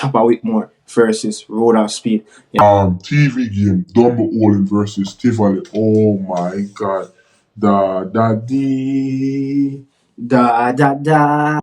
Tapper Whitmore versus Road of Speed. TV game, Dumbo Olin versus Tivoli. Oh my god. Da da dee. Da da da.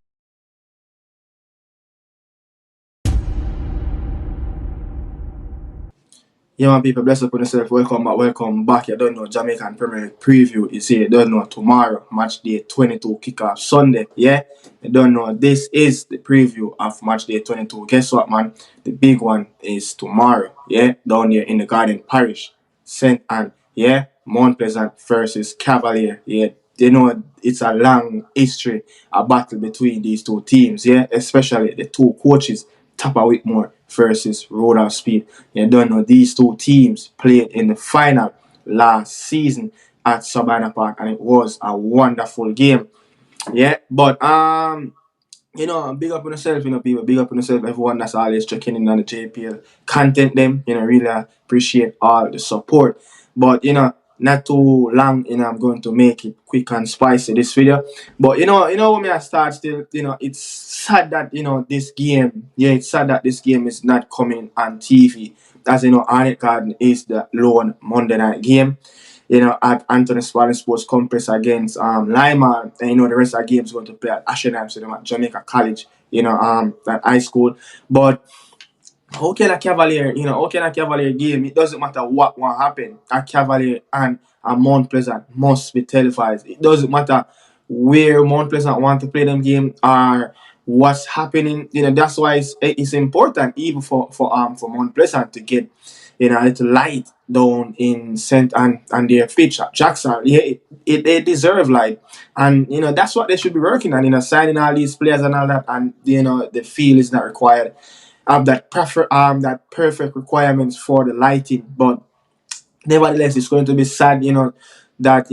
Yeah, man, people, bless up on yourself. Welcome back. You don't know Jamaican Premier League preview is here. You don't know tomorrow, match day 22, kickoff Sunday. Yeah, you don't know this is the preview of match day 22. Guess what, man? The big one is tomorrow. Yeah, down here in the Garden Parish, St. Anne. Yeah, Mount Plesant versus Cavalier. Yeah, you know it's a long history, a battle between these two teams. Yeah, especially the two coaches. Tapper Whitmore versus Road of Speed. You don't know these two teams played in the final last season at Sabina Park, and it was a wonderful game. Yeah, but big up on yourself, people. Big up on yourself, everyone that's always checking in on the JPL content. Them, really appreciate all the support. But not too long, I'm going to make it quick and spicy this video. But when I start still, it's sad that this game, it's sad that this game is not coming on TV. As Arnett Garden is the lone Monday night game. At Anthony Spalding Sports Complex against Lima, and the rest of the games going to play at Ashenham, so at Jamaica College, at high school. But how can a Cavalier game? It doesn't matter what happen. A Cavalier and a Mount Pleasant must be televised. It doesn't matter where Mount Pleasant want to play them game or what's happening. That's why it's important even for Mount Pleasant to get a little light down in St. and their pitch at Jackson. Yeah, they deserve light, and that's what they should be working on. Signing all these players and all that, and the field is not required have that perfect requirements for the lighting. But nevertheless, it's going to be sad, that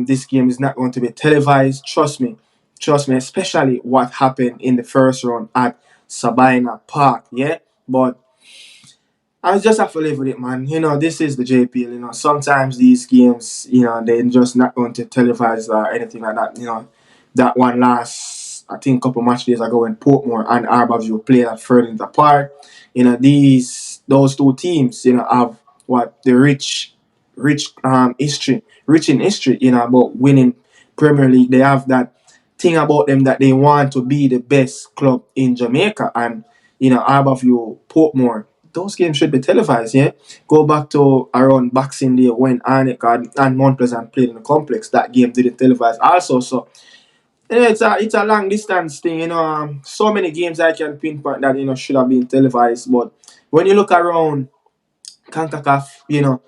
this game is not going to be televised. Trust me, especially what happened in the first round at Sabina Park. Yeah, but I just have to live with it, man. This is the JPL. Sometimes these games, they're just not going to televise or anything like that. That one last, I think, couple match days ago when Portmore and Arborview played at Furlington Park. Those two teams, have what the rich history, rich in history, about winning Premier League. They have that thing about them that they want to be the best club in Jamaica, and Arborview, Portmore. Those games should be televised, yeah? Go back to around Boxing Day when Arnett Garden and Mount Pleasant played in the complex. That game didn't televise also. So, it's a long distance thing, so many games I can pinpoint that, should have been televised. But when you look around CONCACAF,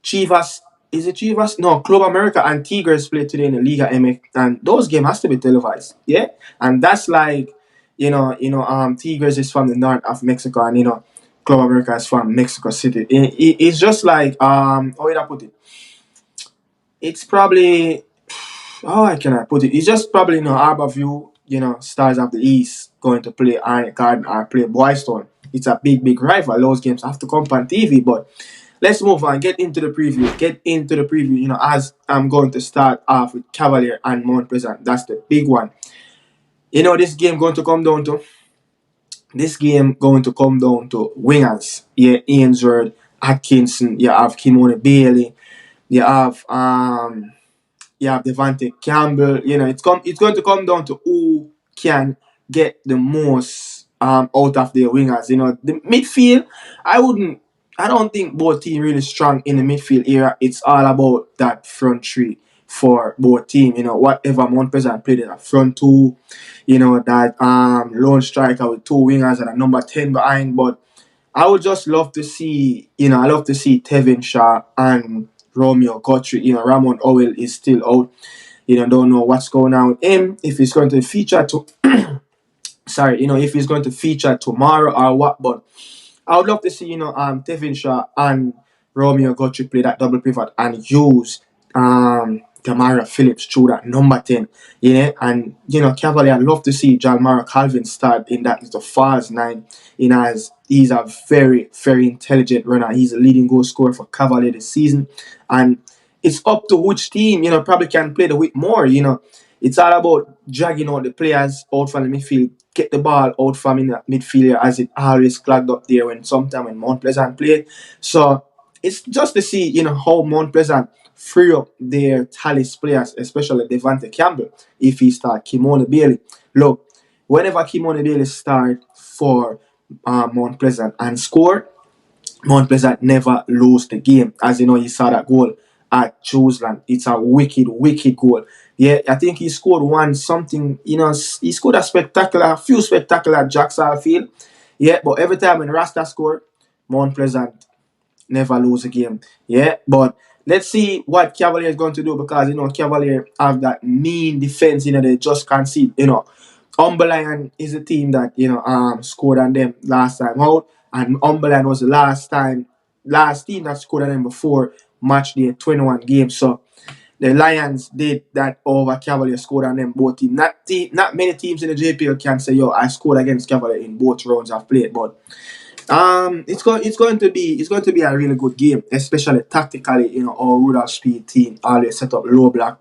Chivas, is it Chivas? No, Club America and Tigres play today in the Liga MX, and those games has to be televised, yeah? And that's like, Tigres is from the north of Mexico, and Club America is from Mexico City. It's just like how would I put it? It's probably how can I put it? It's just probably Arborview, Stars of the East going to play Arnett Garden or play Boystone. It's a big rival. Those games have to come on TV. But let's move on. Get into the preview. As I'm going to start off with Cavalier and Mount Pleasant. That's the big one. This game going to come down to wingers. Yeah, Ainsworth, Atkinson. You have Kimone Bailey. You have Devante Campbell. It's going to come down to who can get the most out of their wingers. The midfield, I don't think both teams really strong in the midfield area. It's all about that front three for both teams. Whatever Mount Pleasant played in a front two, that lone striker with two wingers and a number 10 behind. But I would just love to see, Tevin Shaw and Romeo Guthrie. Ramon Owell is still out. Don't know what's going on with him. If he's going to feature if he's going to feature tomorrow or what. But I would love to see, Tevin Shaw and Romeo Guthrie play that double pivot and use Tamara Phillips through that number 10. And Cavalier, I'd love to see Jalmara Calvin start in that little false 9. As he's a very, very intelligent runner. He's a leading goal scorer for Cavalier this season. And it's up to which team, probably can play the width more. It's all about dragging out the players out from the midfield get the ball out from in the midfield as it always clogged up there when sometime when Mount Pleasant played. So it's just to see, how Mount Pleasant free up their talents players, especially Devante Campbell, if he start Kimona Bailey. Look, whenever Kimona Bailey start for Mount Pleasant and score, Mount Pleasant never lose the game. As you know, you saw that goal at Choosland. It's a wicked, wicked goal. Yeah, I think he scored one something, he scored a few spectacular jacks I feel. Yeah, but every time when Rasta score, Mount Pleasant never lose a game. Yeah, but let's see what Cavalier is going to do because Cavalier have that mean defense. They just concede. Umberland is a team that scored on them last time out, and Umberland was the last team that scored on them before match day 21 games. So the Lions did that over Cavalier scored on them both teams. Not many teams in the JPL can say, yo, I scored against Cavalier in both rounds I've played, but it's going to be a really good game, especially tactically. Our Rudolph Speed team always set up low block,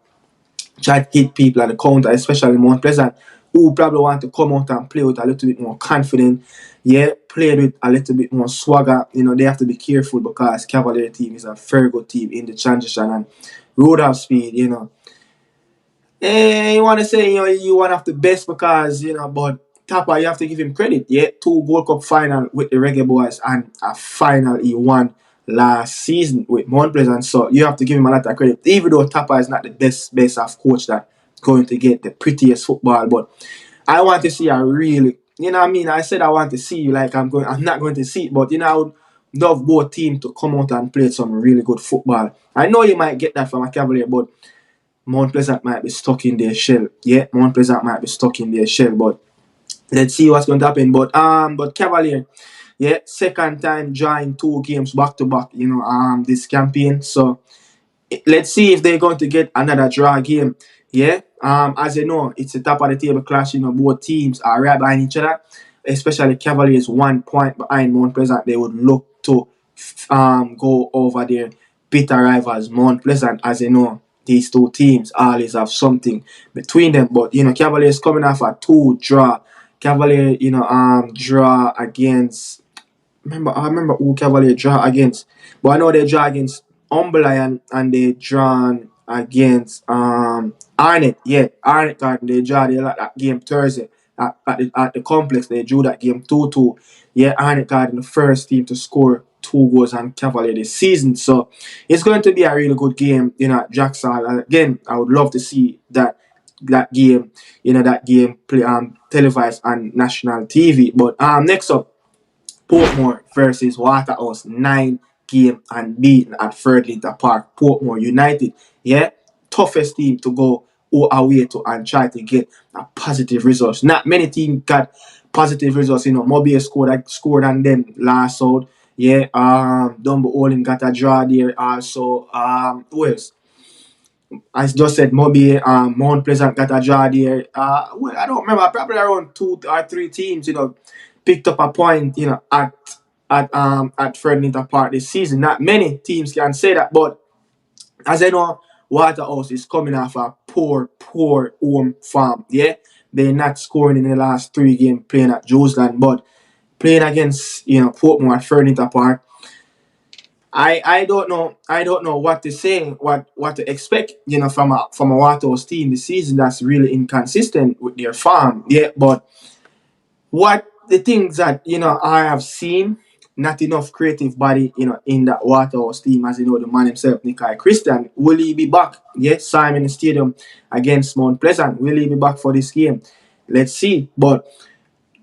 try to hit people at the counter, especially Mount Pleasant, who probably want to come out and play with a little bit more confidence. Yeah, play with a little bit more swagger. They have to be careful because Cavalier team is a very good team in the transition and Rudolph Speed. You want to say, you one of the best because, but Tapa, you have to give him credit. Yeah, 2 Gold Cup final with the reggaeboyz and a final he won last season with Mount Pleasant. So you have to give him a lot of credit. Even though Tapa is not the best of coach that going to get the prettiest football, but I want to see a really, I said I want to see, like I'm not going to see it, but I would love both teams to come out and play some really good football. I know you might get that from a Cavalier, but Mount Pleasant might be stuck in their shell. Yeah, Mount Pleasant might be stuck in their shell, but let's see what's going to happen. But Cavalier, yeah, second time drawing 2 games back to back, this campaign. So let's see if they're going to get another draw game. Yeah, as you know, it's a top of the table clash. Both teams are right behind each other. Especially Cavalier is 1 point behind Mount Pleasant. They would look to go over their bitter rivals, Mount Pleasant. As you know, these 2 teams always have something between them. But Cavalier is coming off a 2 draw. Cavalier, draw against. I remember who Cavalier draw against, but I know they draw against Umberland and they drawn against Arnett. Yeah, Arnett Garden. They draw that game Thursday at the complex. They drew that game 2-2. Yeah, Arnett Garden, the first team to score 2 goals on Cavalier this season. So it's going to be a really good game, at Jackson. Again, I would love to see that game, that game play televised on national TV. But next up, Portmore versus Waterhouse, 9-game unbeaten at Third Linter Park. Portmore United, yeah, toughest team to go away to and try to get a positive result. Not many teams got positive results. Mobile scored on them last out. Yeah, Dumbo Olin got a draw there also. Who else? I just said Moby, Mount Pleasant got a draw there. Well, I don't remember. Probably around 2 or 3 teams, picked up a point, at Ferdinand Park this season. Not many teams can say that, but as I know, Waterhouse is coming off a poor home form. Yeah, they're not scoring in the last 3 games playing at Joesland, but playing against Portmore at Ferdinand Park. I don't know what to say, what to expect, from a Waterhouse team this season that's really inconsistent with their farm. Yeah, but what the things that I have seen, not enough creative body, in that Waterhouse team, as the man himself, Nikai Christian. Will he be back? Yes, Simon Stadium against Mount Pleasant. Will he be back for this game? Let's see. But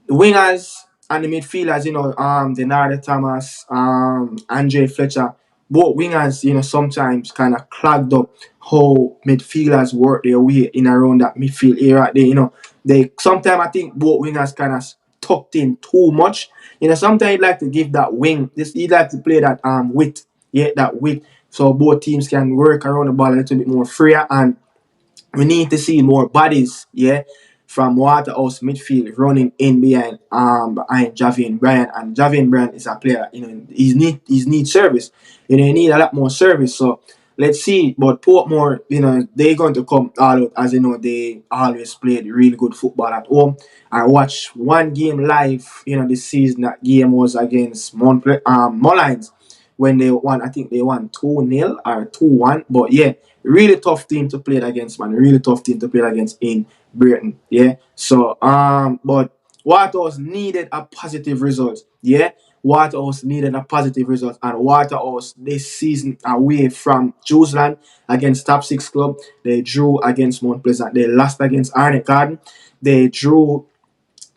the wingers and the midfielders, Denardo Thomas, Andre Fletcher, both wingers, sometimes kind of clogged up how midfielders work their way in around that midfield area. They sometimes I think both wingers kind of tucked in too much. Sometimes you'd like to give that wing, you'd like to play that width, that width, so both teams can work around the ball a little bit more freer, and we need to see more bodies, from Waterhouse midfield running in behind Javian Bryan. And Javian Bryan is a player, he needs service. You need a lot more service. So let's see. But Portmore, they're going to come all out, as they always played really good football at home. I watched one game live, this season. That game was against Mullines when they won. I think they won 2-0 or 2-1. But yeah, really tough team to play against, man. Really tough team to play against in Britain. Yeah. So but Waterhouse needed a positive result. Yeah. Waterhouse needed a positive result, and Waterhouse this season away from Jerusalem against top six club. They drew against Mount Plesant. They lost against Arnett Garden. They drew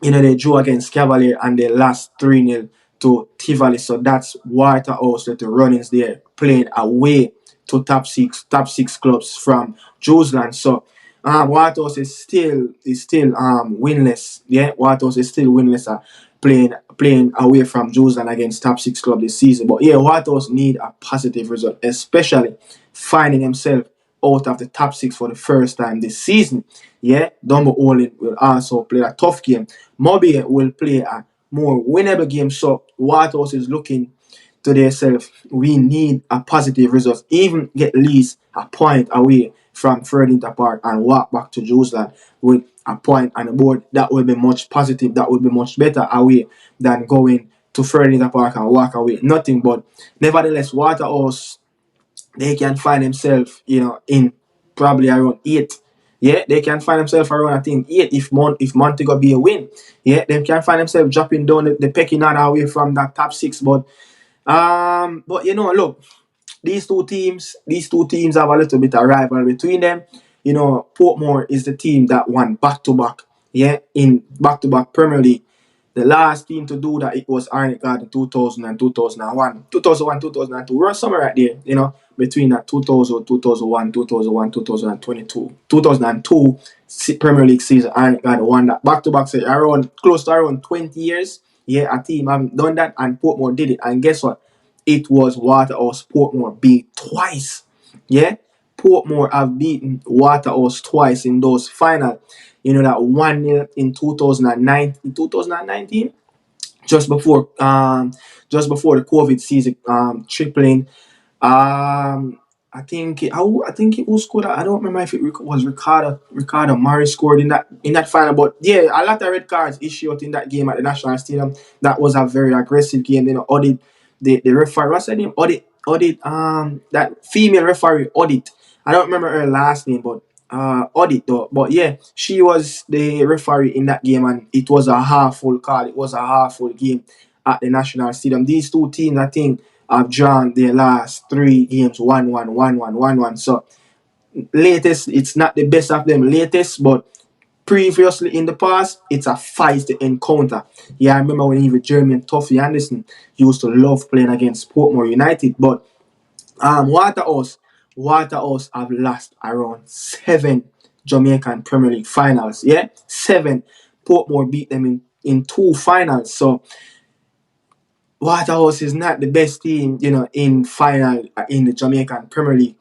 they drew against Cavalier, and they lost 3-0 to Tivoli. So that's Waterhouse that the runnings there playing away to top six clubs from Jerusalem. So Waterhouse is still winless. Yeah, Waterhouse is still winless. Playing away from Jerusalem against top six club this season. But yeah, Waterhouse need a positive result, especially finding himself out of the top six for the first time this season. Yeah, Dumbo Olin will also play a tough game. Moby will play a more winnable game. So Waterhouse is looking to themselves, we need a positive result. Even get at least a point away from Ferdinand Park and walk back to Jerusalem with a point on the board. That will be much positive. That will be much better away than going to Ferdinand Park and walk away. Nothing, but nevertheless, Waterhouse, they can find themselves, in probably around 8. Yeah, they can find themselves around, I think, 8 if Montego be a win. Yeah, they can find themselves dropping down the pecking order away from that top 6. But look, these two teams have a little bit of rivalry between them. Portmore is the team that won back-to-back, yeah, in back-to-back Premier League. The last team to do that, it was Arnett Garden 2000 and 2001. 2001, 2002. We're somewhere right there, between that 2000, 2001, 2001, 2022. 2002 Premier League season, Arnett Garden won that back-to-back season, close to around 20 years. Yeah, a team haven't done that, and Portmore did it. And guess what? It was Waterhouse Portmore beat twice. Yeah? Portmore have beaten Waterhouse twice in those final. That 1-0 in 2019, just before the COVID season, tripling. I think it was scored. I don't remember if it was Ricardo Murray scored in that final. But yeah, a lot of red cards issued in that game at the National Stadium. That was a very aggressive game. Audit the referee. What's her name? Audit that female referee Audit. I don't remember her last name, but Audit though. But yeah, she was the referee in that game, and it was a half full call. It was a half full game at the National Stadium. These two teams, I think, have drawn their last 3 games 1-1, 1-1, 1-1. So latest, it's not the best of them latest, but previously in the past, it's a feisty encounter. Yeah, I remember when even German Tuffy Anderson used to love playing against Portmore United. But Waterhouse have lost around 7 Jamaican Premier League finals. Yeah, 7. Portmore beat them in 2 finals. So Waterhouse is not the best team, in final in the Jamaican Premier League,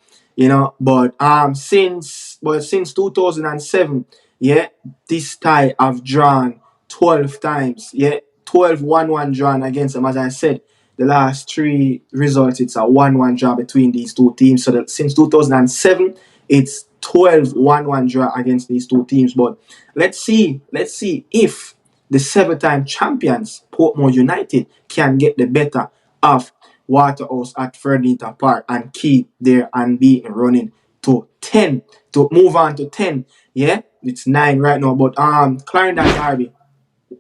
But since 2007, yeah, this tie have drawn 12 times, yeah, 12 1-1 drawn against them. As I said, the last 3 results, it's a 1-1 draw between these two teams. So that since 2007, it's 12 1-1 draw against these two teams. But let's see if the 7-time champions, Portmore United, can get the better of Waterhouse at Ferdinand Park and keep their unbeaten running to 10, to move on to 10. Yeah, it's 9 right now. But Clarendon Derby,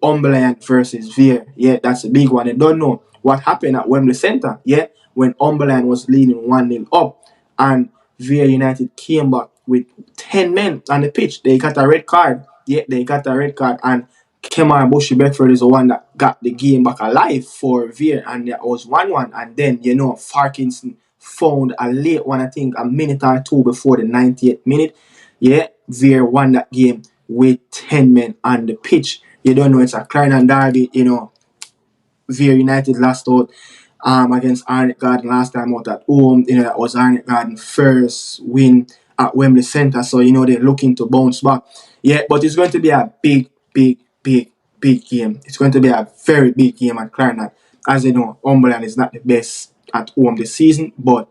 Umberland versus Veer. Yeah, that's a big one. I don't know what happened at Wembley Centre. Yeah, when Umberland was leading 1-0 up, and Veer United came back with 10 men on the pitch. They got a red card. Yeah, they got a red card, and Kemar Bushy Beckford is the one that got the game back alive for Veer, and that was 1-1. And then, Farkinson found a late one, I think a minute or 2 before the 90th minute. Yeah, Veer won that game with 10 men on the pitch. You don't know, it's a Clarendon Derby, Veer United lost out against Arnett Garden last time out at home. That was Arnett Garden first win at Wembley Centre. So, they're looking to bounce back. Yeah, but it's going to be a big game. It's going to be a very big game at Clarendon. As you know, Umberland is not the best at home this season, but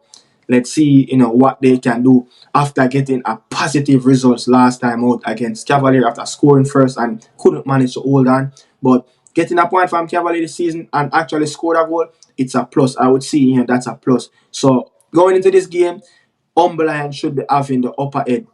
Let's see, what they can do after getting a positive results last time out against Cavalier after scoring first and couldn't manage to hold on. But getting a point from Cavalier this season and actually scored a goal, it's a plus. I would see, that's a plus. So going into this game, Lion should be having the upper edge.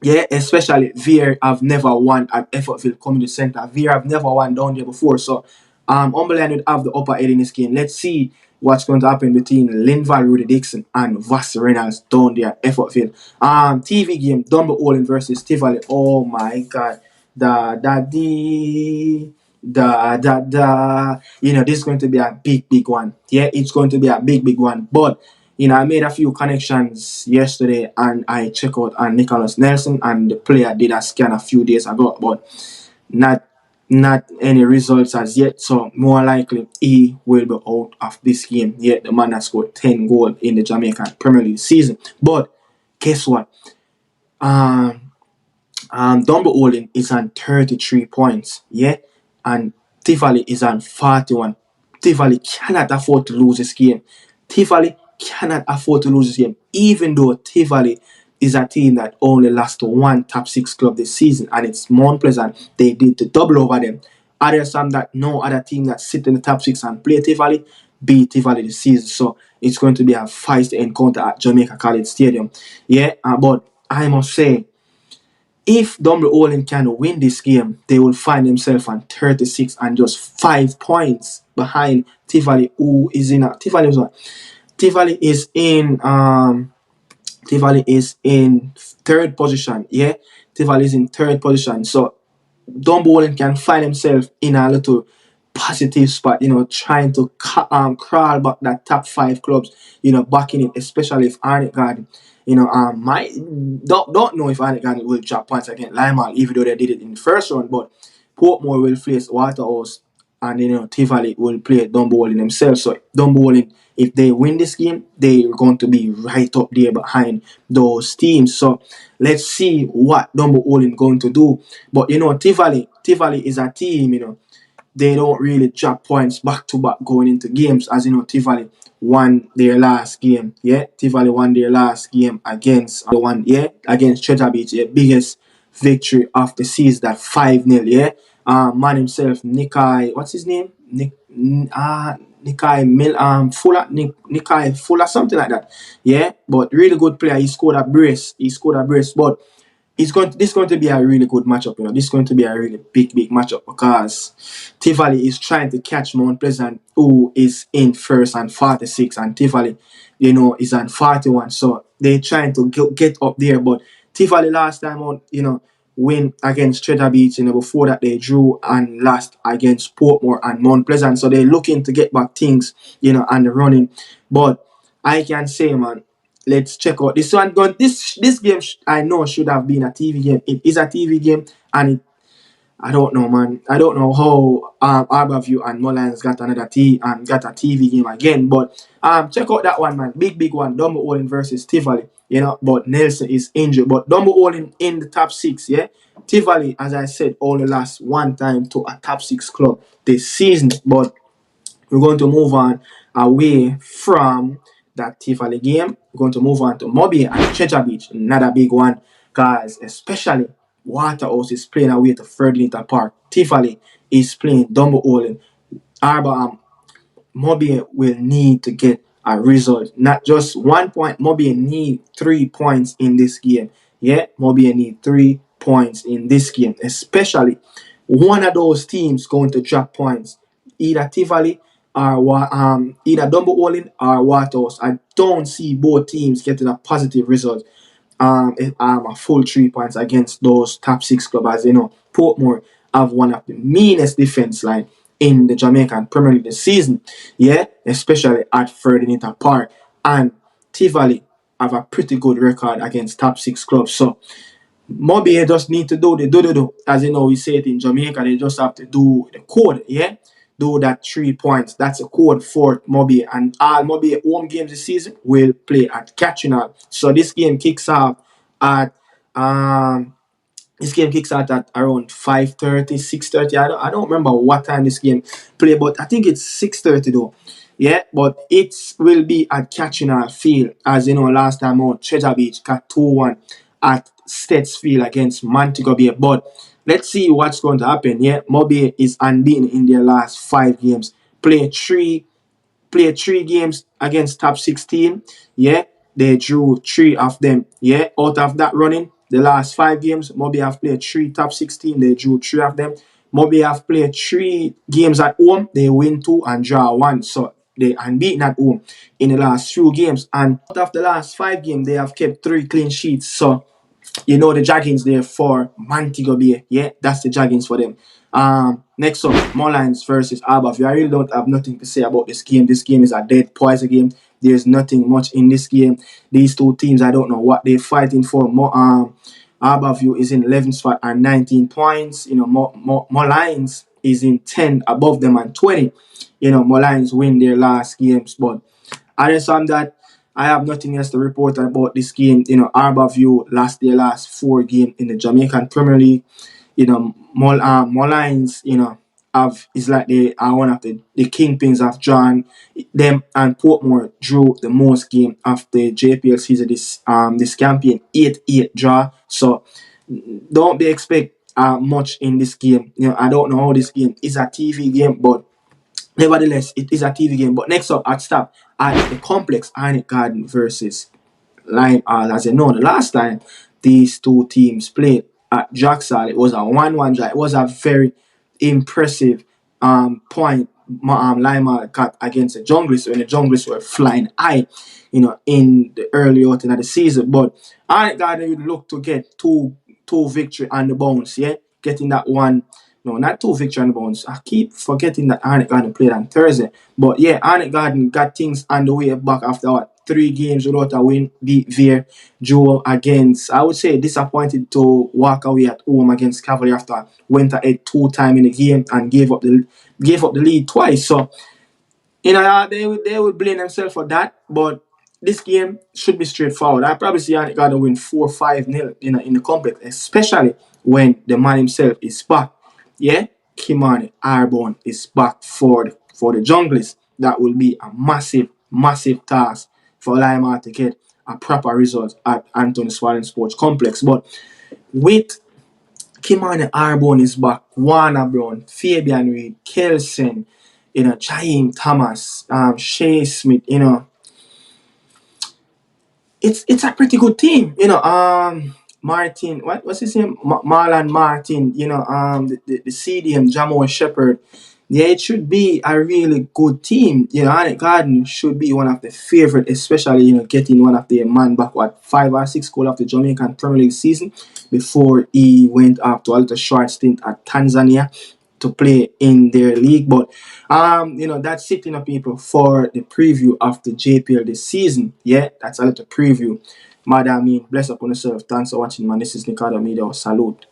Yeah, especially Veer have never won at Effortville Community Center. Veer have never won down there before. So Umberland would have the upper head in this game. Let's see what's going to happen between Linval, Rudy Dixon, and Vass Reynolds down there at Effortville. TV game, Dumble Olin versus Tivoli. Oh my god. Da da dee. Da da da. This is going to be a big one. Yeah, it's going to be a big one. But I made a few connections yesterday and I checked out on Nicholas Nelson, and the player did a scan a few days ago, but not any results as yet. So more likely he will be out of this game. Yet the man has scored 10 goals in the Jamaican Premier League season. But guess what? Dumbo Olin is on 33 points, yeah, and Tivoli is on 41. Tivoli cannot afford to lose this game. Tivoli cannot afford to lose this game, even though Tivoli is a team that only lost to one top 6 club this season, and it's Mount Pleasant. They did the double over them. Are there some that no other team that sit in the top 6 and play Tivoli beat Tivoli this season? So it's going to be a feisty encounter at Jamaica College Stadium. Yeah, but I must say, if Dumble Olin can win this game, they will find themselves on 36 and just 5 points behind Tivoli, who is in Tivoli is in third position. Yeah, Tivoli is in third position. So Dumble Olin can find himself in a little positive spot, trying to crawl back that top 5 clubs, backing it, especially if Arnett Garden, might don't know if Arnett Garden will drop points against Lima, even though they did it in the first round, but Portmore will face Waterhouse, and Tivoli will play Dumbo themselves. So Dumbo, if they win this game, they're going to be right up there behind those teams. So let's see what Dumbo going to do. But Tivoli is a team, they don't really drop points back to back going into games. As Tivoli won their last game. Yeah, Tivoli won their last game against against Treasure Beach. Yeah, biggest victory of the season, that 5-0. Yeah, man himself, Nikai, what's his name? Nikai Fuller, something like that. Yeah, but really good player. He scored a brace. But this is going to be a really good matchup. This is going to be a really big matchup, because Tivoli is trying to catch Mount Pleasant, who is in first and 46, and Tivoli, is on 41. So they're trying to get up there. But Tivoli last time on, win against Treasure Beach. Before that they drew and lost against Portmore and Mount Pleasant. So they're looking to get back things, and the running. But I can say, man, let's check out this one. This game I know should have been a TV game. It is a TV game, and I don't know, man. I don't know how Arborview and Mullins got got a TV game again. But check out that one, man. Big one. Dumbo Olin versus Tivoli. But Nelson is injured. But Dumbo Olin in the top 6. Yeah, Tivoli, as I said, only lost one time to a top 6 club this season. But we're going to move on away from that Tivoli game. We're going to move on to Moby and Treasure Beach. Another big one, guys. Especially Waterhouse is playing away to Ferdinand Park. Tivoli is playing Dumbo Olin. Arbor Moby will need to get a result. Not just 1 point. Moby need 3 points in this game. Yeah, Moby need 3 points in this game. Especially one of those teams going to drop points. Either Tivoli or either Dumbo Olin or Waterhouse. I don't see both teams getting a positive result. A full 3 points against those top 6 clubs. Portmore have one of the meanest defense line in the Jamaican Premier League this season. Yeah, especially at Ferdinand Park. And Tivoli have a pretty good record against top 6 clubs. So Moby just need to do the do. As we say it in Jamaica, they just have to do the code, yeah? Do that 3 points. That's a code for Moby. And all Moby home games this season will play at Catchinall. So this game kicks off at around 5:30, 6:30. I don't remember what time this game play, but I think it's 6:30 though. Yeah, but it will be at Kitchener Field. As you know, last time out, Treasure Beach got 2-1 at States Field against Montego Bay. But let's see what's going to happen. Yeah, Mobay is unbeaten in their last 5 games. Played three games against top 16. Yeah, they drew 3 of them. Yeah, out of that running, the last 5 games, Moby have played 3 top 16. They drew 3 of them. Moby have played 3 games at home. They win 2 and draw 1. So they unbeaten at home in the last few games. And out of the last 5 games, they have kept 3 clean sheets. So you know the Jaggins there for Montego Bay. Yeah, that's the Jaggins for them. Next up, Mullines versus Arborview. I really don't have nothing to say about this game. This game is a dead poison game. There's nothing much in this game. These two teams, I don't know what they're fighting for. Arborview is in 11th spot and 19 points. You know, Mullines is in 10 above them and 20. You know, Mullines win their last games, but other than that, I have nothing else to report about this game. You know, Arborview lost their last 4 games in the Jamaican Premier League. You know, Mullines, you know, is like they are one of the kingpins of John. Them and Portmore drew the most game of the JPL season this campaign, 8-8 draw. So don't be expect much in this game. You know, I don't know how this game is a TV game, but nevertheless, it is a TV game. But next up at stop at the complex, Arnett Garden versus Lime Hall. As you know, the last time these two teams played at Jacksal, it was a 1-1 draw. It was a very impressive point Lime Hall got against the Junglers when the Junglers were flying high, you know, in the early outing of the season. But Arnett Garden would look to get two victory on the bounce, yeah? Getting that one. No, not two victory on the bounce. I keep forgetting that Arnett Garden played on Thursday. But yeah, Arnett Garden got things on the way back after what? 3 games without a win. Beat Veer, drew against, I would say, disappointed to walk away at home against Cavalier after went ahead 2 times in the game and gave up the lead twice. So you know, they would blame themselves for that, but this game should be straightforward. I probably see Yannick Gardner win 4-5-0 in the complex, especially when the man himself is back. Yeah, Kimani Arbon is back for the Junglers. That will be a massive task for Lima to get a proper result at Anthony Swallen Sports Complex. But with Kimani Arbon is back, Warner Brown, Fabian Reed, Kelson, you know, Chaim Thomas, Shea Smith, you know, it's a pretty good team, you know. Martin, what's his name? Marlon Martin, you know, the CDM Jamo Shepherd. Yeah, it should be a really good team. You know, Alec Garden should be one of the favorite, especially, you know, getting one of the man back, 5 or 6 goals of the Jamaican Premier League season before he went up to a little short stint at Tanzania to play in their league. But you know, that's it, you know, people, for the preview of the JPL this season. Yeah, that's a little preview. Madam, bless up on yourself. Thanks for watching, man. This is Nicardo Media House. Salute.